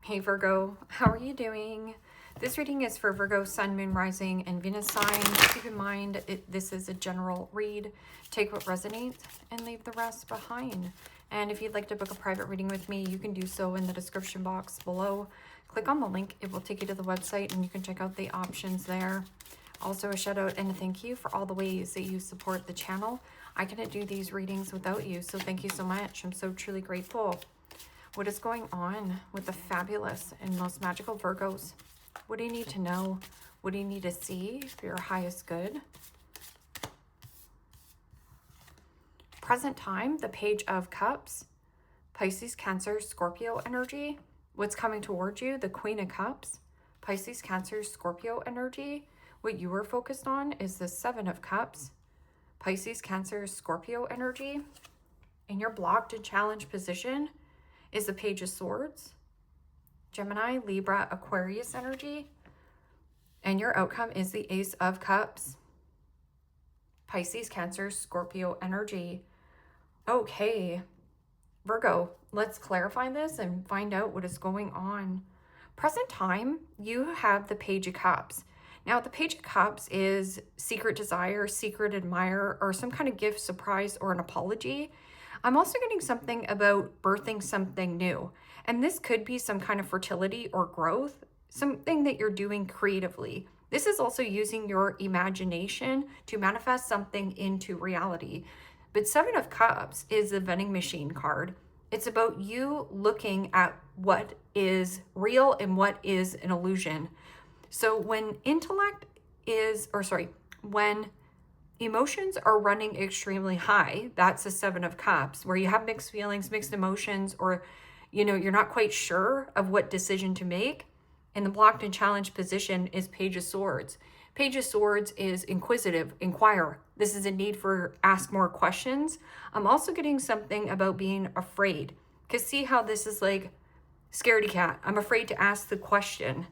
Hey Virgo, how are you doing? This reading is for Virgo, Sun, Moon, Rising, and Venus signs. Keep in mind, this is a general read. Take what resonates and leave the rest behind. And if you'd like to book a private reading with me, you can do so in the description box below. Click on the link. It will take you to the website and you can check out the options there. Also, a shout out and a thank you for all the ways that you support the channel. I couldn't do these readings without you, so thank you so much. I'm so truly grateful. What is going on with the fabulous and most magical Virgos? What do you need to know? What do you need to see for your highest good? Present time, the Page of Cups, Pisces, Cancer, Scorpio energy. What's coming towards you? The Queen of Cups, Pisces, Cancer, Scorpio energy. What you are focused on is the Seven of Cups, Pisces, Cancer, Scorpio energy. In your blocked and challenged position is the Page of Swords, Gemini, Libra, Aquarius energy. And your outcome is the Ace of Cups, Pisces, Cancer, Scorpio energy. Okay, Virgo, let's clarify this and find out what is going on. Present time, you have the Page of Cups. Now, the Page of Cups is secret desire, secret admirer, or some kind of gift, surprise, or an apology. I'm also getting something about birthing something new. And this could be some kind of fertility or growth, something that you're doing creatively. This is also using your imagination to manifest something into reality. But Seven of Cups is the vending machine card. It's about you looking at what is real and what is an illusion. So when when emotions are running extremely high, that's the Seven of Cups, where you have mixed feelings, mixed emotions, or, you're not quite sure of what decision to make. And the blocked and challenged position is Page of Swords. Page of Swords is inquisitive, inquire. This is a need for ask more questions. I'm also getting something about being afraid, because see how this is like scaredy cat. I'm afraid to ask the question.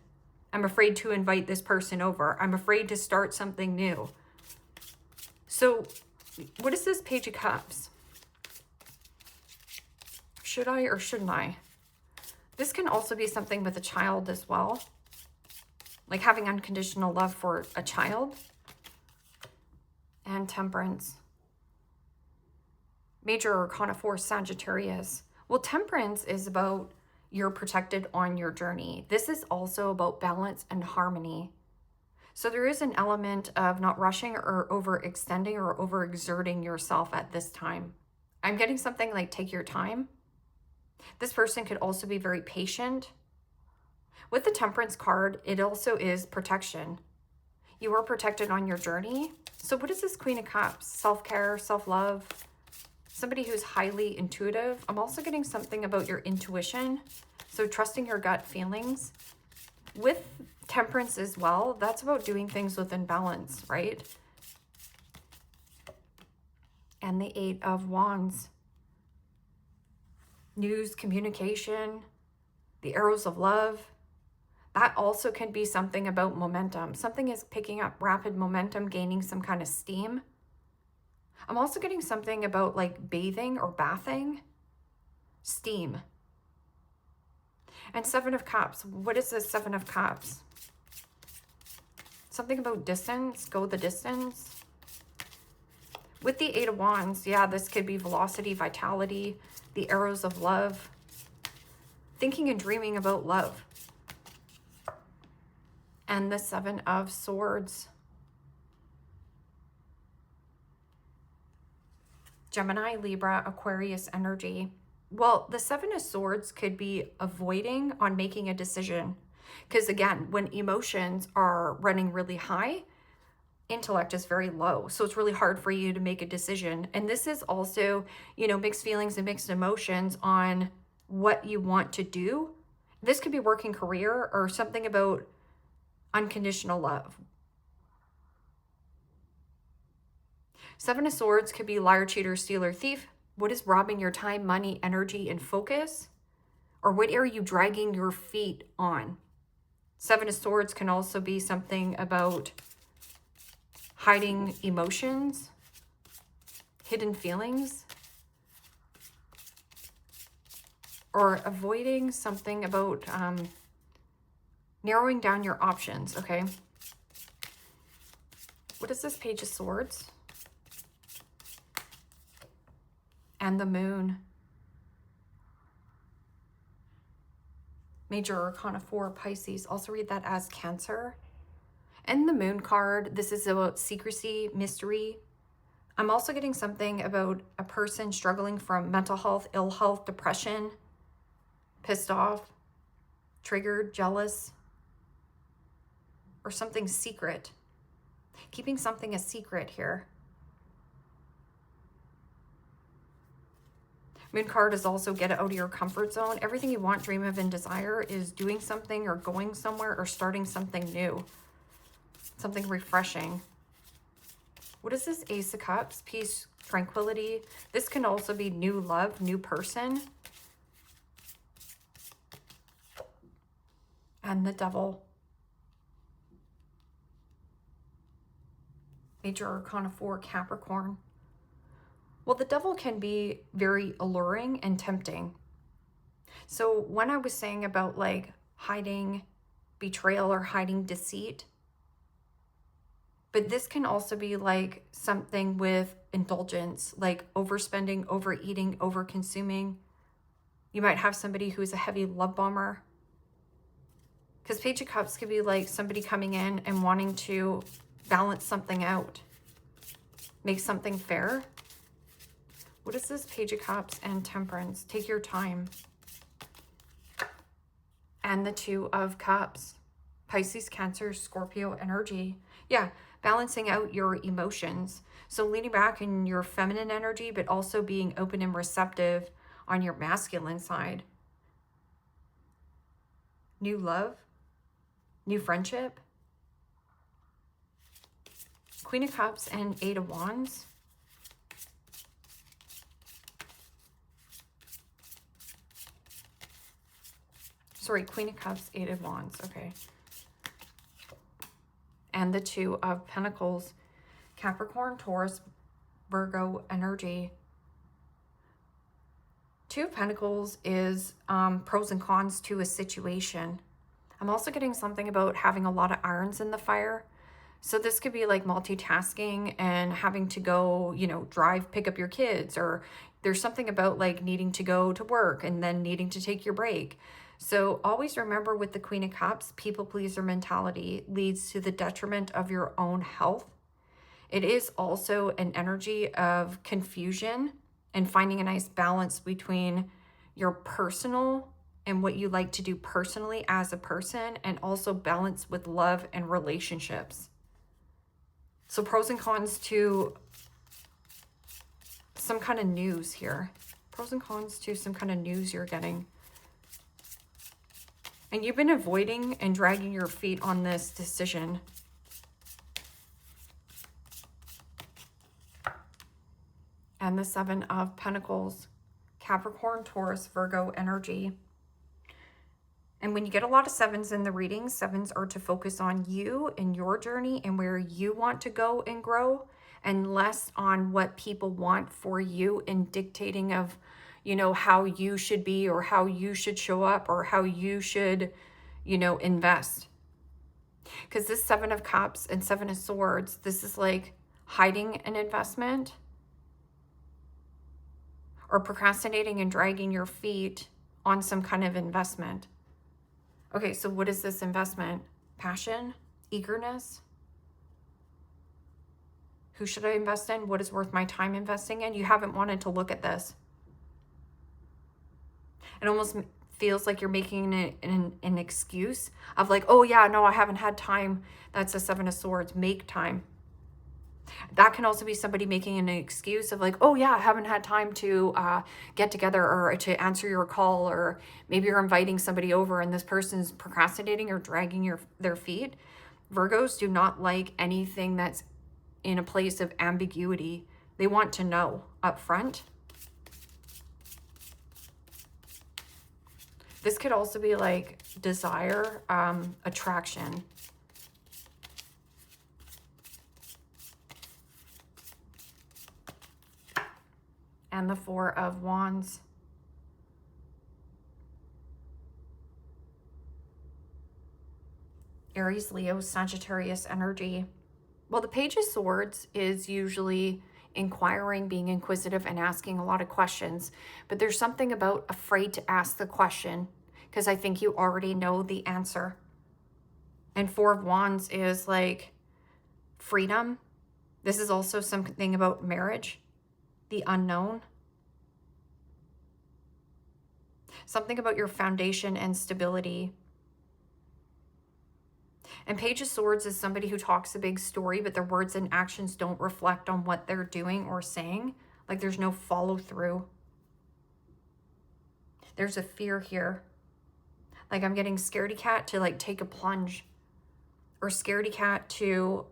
I'm afraid to invite this person over. I'm afraid to start something new. So what is this Page of Cups? Should I or shouldn't I? This can also be something with a child as well. Like having unconditional love for a child. And Temperance. Major Arcana 4, Sagittarius. Well, Temperance is about you're protected on your journey. This is also about balance and harmony. So there is an element of not rushing or overextending or overexerting yourself at this time. I'm getting something like take your time. This person could also be very patient. With the Temperance card, it also is protection. You are protected on your journey. So what is this Queen of Cups? Self-care, self-love, somebody who's highly intuitive. I'm also getting something about your intuition. So trusting your gut feelings. With Temperance as well, that's about doing things within balance, right? And the Eight of Wands. News, communication, the arrows of love. That also can be something about momentum. Something is picking up rapid momentum, gaining some kind of steam. I'm also getting something about like bathing or bathing, steam. And Seven of Cups. What is this Seven of Cups? Something about distance, go the distance. With the Eight of Wands, yeah, this could be velocity, vitality, the arrows of love, thinking and dreaming about love. And the Seven of Swords. Gemini, Libra, Aquarius energy. Well, the Seven of Swords could be avoiding on making a decision. Because again, when emotions are running really high, intellect is very low. So it's really hard for you to make a decision. And this is also, mixed feelings and mixed emotions on what you want to do. This could be working career or something about unconditional love. Seven of Swords could be liar, cheater, stealer, thief. What is robbing your time, money, energy, and focus? Or what are you dragging your feet on? Seven of Swords can also be something about hiding emotions, hidden feelings, or avoiding something about narrowing down your options, okay? What is this Page of Swords? And the Moon. Major Arcana 4, Pisces. Also read that as Cancer. And the Moon card, this is about secrecy, mystery. I'm also getting something about a person struggling from mental health, ill health, depression, pissed off, triggered, jealous, or something secret. Keeping something a secret here. Moon card is also get out of your comfort zone. Everything you want, dream of, and desire is doing something or going somewhere or starting something new. Something refreshing. What is this Ace of Cups? Peace, tranquility. This can also be new love, new person. And the Devil. Major Arcana 4, Capricorn. Well, the Devil can be very alluring and tempting. So when I was saying about like hiding betrayal or hiding deceit, but this can also be like something with indulgence, like overspending, overeating, overconsuming. You might have somebody who's a heavy love bomber. Because Page of Cups could be like somebody coming in and wanting to balance something out, make something fair. What is this Page of Cups and Temperance? Take your time. And the Two of Cups. Pisces, Cancer, Scorpio energy. Yeah, balancing out your emotions. So leaning back in your feminine energy, but also being open and receptive on your masculine side. New love. New friendship. Queen of Cups and Eight of Wands. Sorry, Queen of Cups, Eight of Wands, okay. And the Two of Pentacles, Capricorn, Taurus, Virgo energy. Two of Pentacles is pros and cons to a situation. I'm also getting something about having a lot of irons in the fire. So this could be like multitasking and having to go, you know, drive, pick up your kids, or there's something about like needing to go to work and then needing to take your break. So always remember with the Queen of Cups, people pleaser mentality leads to the detriment of your own health. It is also an energy of confusion and finding a nice balance between your personal and what you like to do personally as a person, and also balance with love and relationships. So pros and cons to some kind of news here. Pros and cons to some kind of news you're getting. And you've been avoiding and dragging your feet on this decision. And the Seven of Pentacles, Capricorn, Taurus, Virgo energy. And when you get a lot of sevens in the readings, sevens are to focus on you and your journey and where you want to go and grow, and less on what people want for you and dictating of, you know, how you should be or how you should show up or how you should, you know, invest. Because this Seven of Cups and Seven of Swords, this is like hiding an investment or procrastinating and dragging your feet on some kind of investment. Okay, so what is this investment? Passion? Eagerness? Who should I invest in? What is worth my time investing in? You haven't wanted to look at this. It almost feels like you're making an excuse of like, oh yeah, no, I haven't had time. That's a Seven of Swords. Make time. That can also be somebody making an excuse of like, oh yeah, I haven't had time to get together or to answer your call, or maybe you're inviting somebody over and this person's procrastinating or dragging their feet. Virgos do not like anything that's in a place of ambiguity. They want to know up front. This could also be like desire, attraction. And the Four of Wands. Aries, Leo, Sagittarius energy. Well, the Page of Swords is usually inquiring, being inquisitive, and asking a lot of questions. But there's something about afraid to ask the question because I think you already know the answer. And Four of Wands is like freedom. This is also something about marriage, the unknown. Something about your foundation and stability. And Page of Swords is somebody who talks a big story, but their words and actions don't reflect on what they're doing or saying. Like there's no follow through. There's a fear here. Like I'm getting scaredy cat to like take a plunge, or scaredy cat to,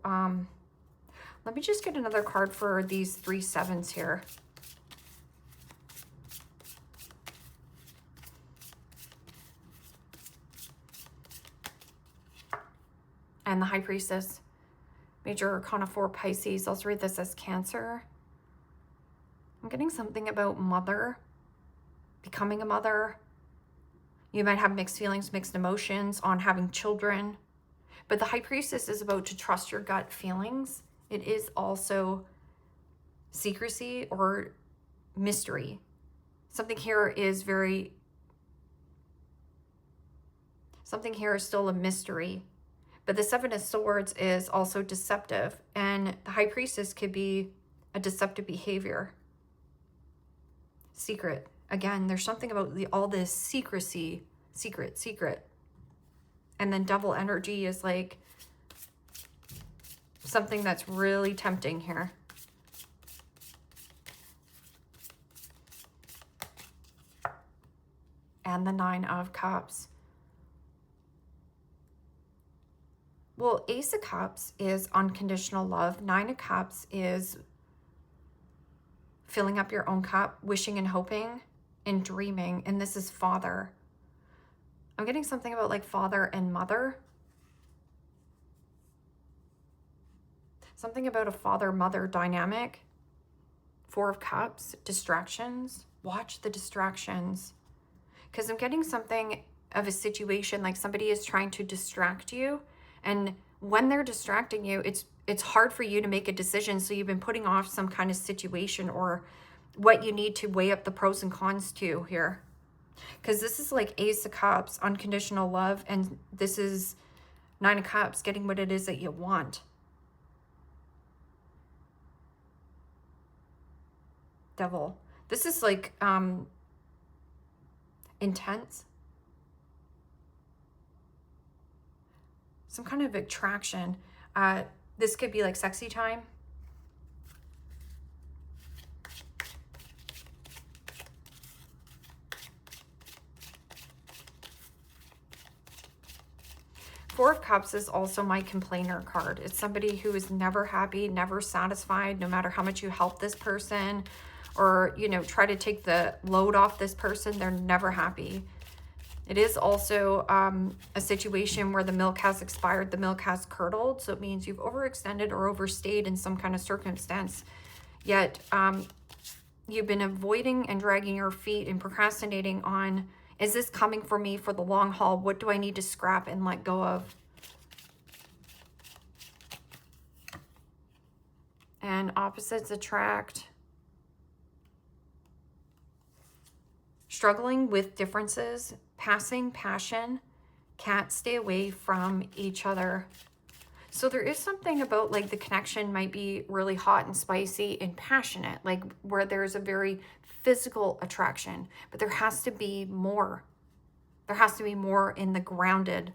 let me just get another card for these 3 sevens here. And the High Priestess, Major Arcana 4 Pisces. I'll read this as Cancer. I'm getting something about mother, becoming a mother. You might have mixed feelings, mixed emotions on having children. But the High Priestess is about to trust your gut feelings. It is also secrecy or mystery. Something here is still a mystery. But the Seven of Swords is also deceptive. And the High Priestess could be a deceptive behavior. Secret. Again, there's something about all this secrecy. Secret. And then Devil energy is like something that's really tempting here. And the Nine of Cups. Well, Ace of Cups is unconditional love. Nine of Cups is filling up your own cup, wishing and hoping and dreaming. And this is father. I'm getting something about like father and mother. Something about a father-mother dynamic. Four of Cups, distractions. Watch the distractions. Because I'm getting something of a situation like somebody is trying to distract you. And when they're distracting you, it's hard for you to make a decision. So you've been putting off some kind of situation or what you need to weigh up the pros and cons to here. Because this is like Ace of Cups, unconditional love. And this is Nine of Cups, getting what it is that you want. Devil. This is like intense. Some kind of attraction. This could be like sexy time. Four of Cups is also my complainer card. It's somebody who is never happy, never satisfied, no matter how much you help this person or, you know, try to take the load off this person, they're never happy. It is also a situation where the milk has expired, the milk has curdled, so it means you've overextended or overstayed in some kind of circumstance. Yet you've been avoiding and dragging your feet and procrastinating on, is this coming for me for the long haul? What do I need to scrap and let go of? And opposites attract. Struggling with differences, passing passion, can't stay away from each other. So there is something about like the connection might be really hot and spicy and passionate, like where there's a very physical attraction, but there has to be more. There has to be more in the grounded.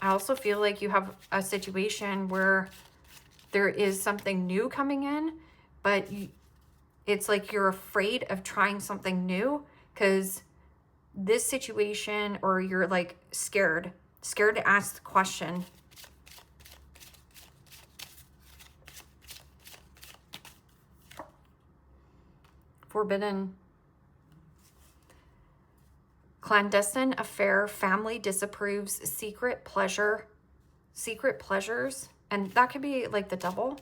I also feel like you have a situation where there is something new coming in, but it's like you're afraid of trying something new because this situation, or you're like scared to ask the question. Forbidden. Clandestine affair, family disapproves, secret pleasures, and that could be like the Devil.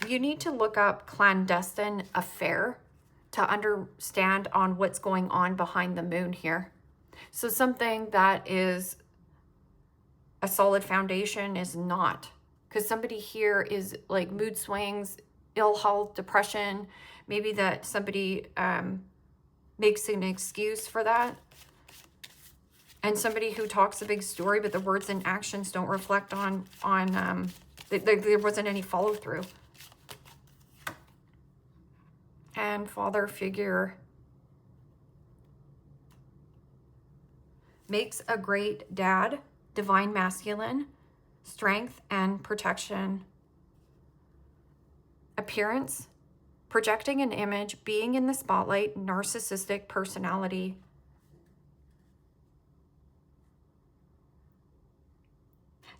You need to look up clandestine affair to understand on what's going on behind the moon here. So something that is a solid foundation is not. Because somebody here is like mood swings, ill health, depression. Maybe that somebody makes an excuse for that. And somebody who talks a big story, but the words and actions don't reflect on there wasn't any follow through. And father figure makes a great dad, divine masculine, strength and protection. Appearance, projecting an image, being in the spotlight, narcissistic personality.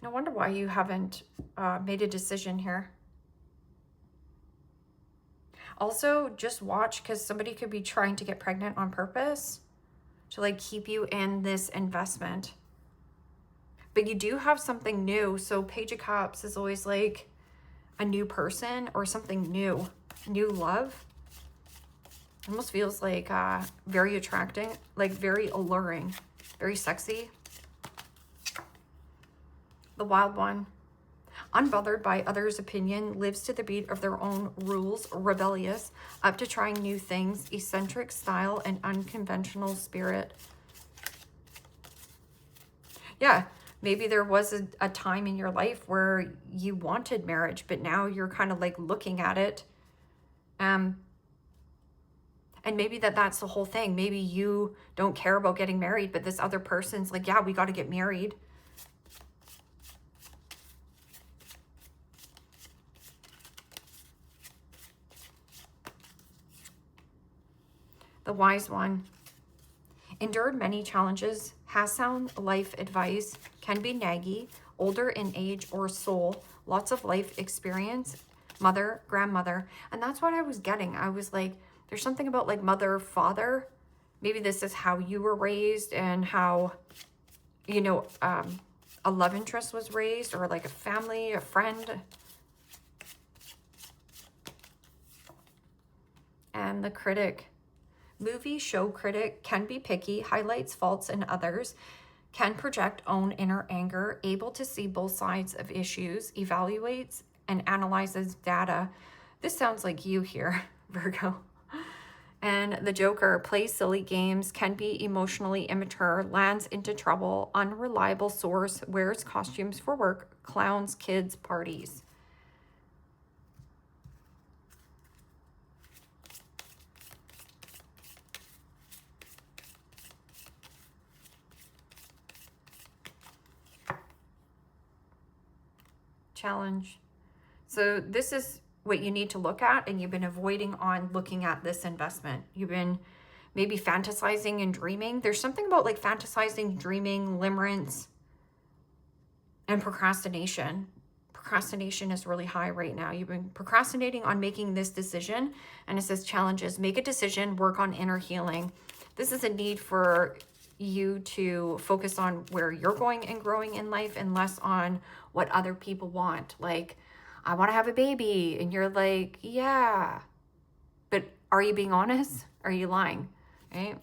No wonder why you haven't made a decision here. Also, just watch, because somebody could be trying to get pregnant on purpose to like keep you in this investment. But you do have something new. So Page of Cups is always like a new person or something new love. Almost feels like very attracting, like very alluring, very sexy. The Wild One. Unbothered by others' opinion, lives to the beat of their own rules, rebellious, up to trying new things, eccentric style and unconventional spirit. Yeah, maybe there was a time in your life where you wanted marriage, but now you're kind of like looking at it. And maybe that's the whole thing. Maybe you don't care about getting married, but this other person's like, yeah, we got to get married. The Wise One. Endured many challenges, has sound life advice, can be naggy, older in age or soul, lots of life experience, mother, grandmother. And that's what I was getting. I was like, there's something about like mother, father. Maybe this is how you were raised and how, you know, a love interest was raised, or like a family, a friend. And the Critic. Movie show critic, can be picky, highlights faults in others, can project own inner anger, able to see both sides of issues, evaluates and analyzes data. This sounds like you here, Virgo. And the Joker, plays silly games, can be emotionally immature, lands into trouble, unreliable source, wears costumes for work, clowns, kids, parties. Challenge. So this is what you need to look at, and you've been avoiding on looking at this investment. You've been maybe fantasizing and dreaming. There's something about like fantasizing, dreaming, limerence, and procrastination. Procrastination is really high right now. You've been procrastinating on making this decision, and it says challenges. Make a decision, work on inner healing. This is a need for you to focus on where you're going and growing in life, and less on what other people want. Like, I want to have a baby, and you're like, yeah, but are you being honest? Are you lying? Right?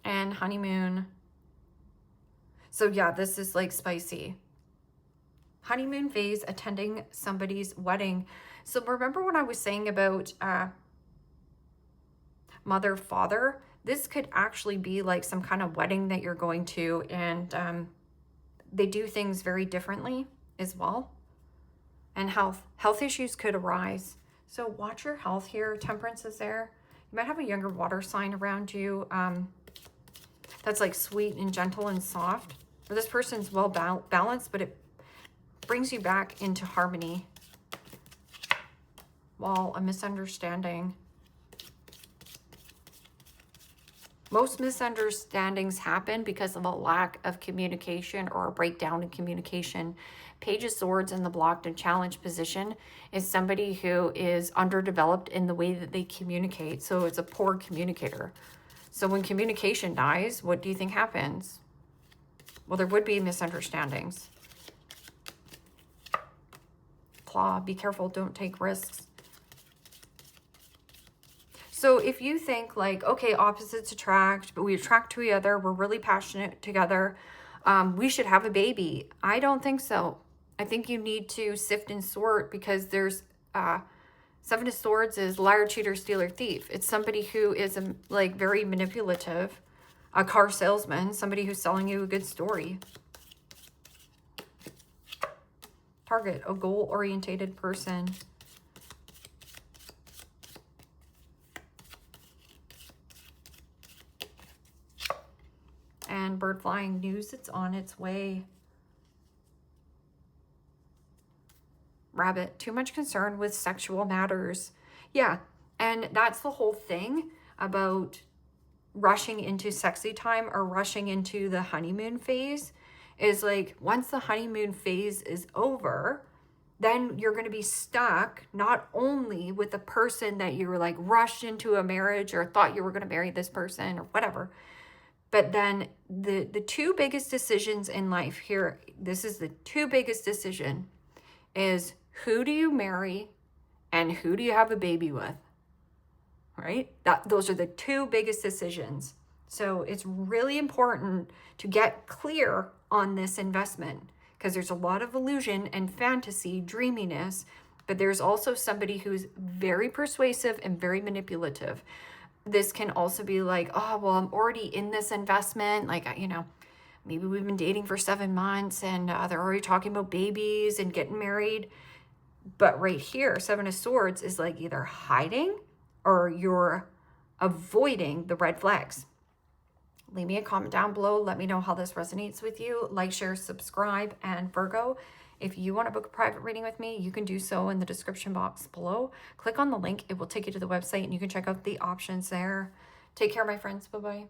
And honeymoon. So yeah, this is like spicy. Honeymoon phase, attending somebody's wedding. So remember when I was saying about mother, father? This could actually be like some kind of wedding that you're going to, and they do things very differently as well. And health issues could arise. So watch your health here. Temperance is there. You might have a younger water sign around you that's like sweet and gentle and soft. Or this person's well balanced, but it brings you back into harmony. While a misunderstanding. Most misunderstandings happen because of a lack of communication or a breakdown in communication. Page of Swords in the blocked and challenged position is somebody who is underdeveloped in the way that they communicate. So it's a poor communicator. So when communication dies, what do you think happens? Well, there would be misunderstandings. Claw, be careful, don't take risks. So if you think like, okay, opposites attract, but we attract to each other, we're really passionate together, we should have a baby. I don't think so. I think you need to sift and sort, because there's Seven of Swords is liar, cheater, stealer, thief. It's somebody who is like very manipulative, a car salesman, somebody who's selling you a good story. Target, a goal-orientated person. And bird flying, news, it's on its way. Rabbit, too much concern with sexual matters. Yeah, and that's the whole thing about rushing into sexy time or rushing into the honeymoon phase, is like once the honeymoon phase is over, then you're going to be stuck not only with the person that you were like rushed into a marriage or thought you were going to marry this person or whatever, but then the two biggest decisions in life here, this is the two biggest decision, is who do you marry and who do you have a baby with, right? Those are the two biggest decisions. So it's really important to get clear on this investment, because there's a lot of illusion and fantasy, dreaminess, but there's also somebody who's very persuasive and very manipulative. This can also be like, oh, well, I'm already in this investment. Like, you know, maybe we've been dating for 7 months and they're already talking about babies and getting married. But right here, Seven of Swords is like either hiding or you're avoiding the red flags. Leave me a comment down below. Let me know how this resonates with you. Like, share, subscribe, and Virgo, if you want to book a private reading with me, you can do so in the description box below. Click on the link. It will take you to the website and you can check out the options there. Take care, my friends. Bye-bye.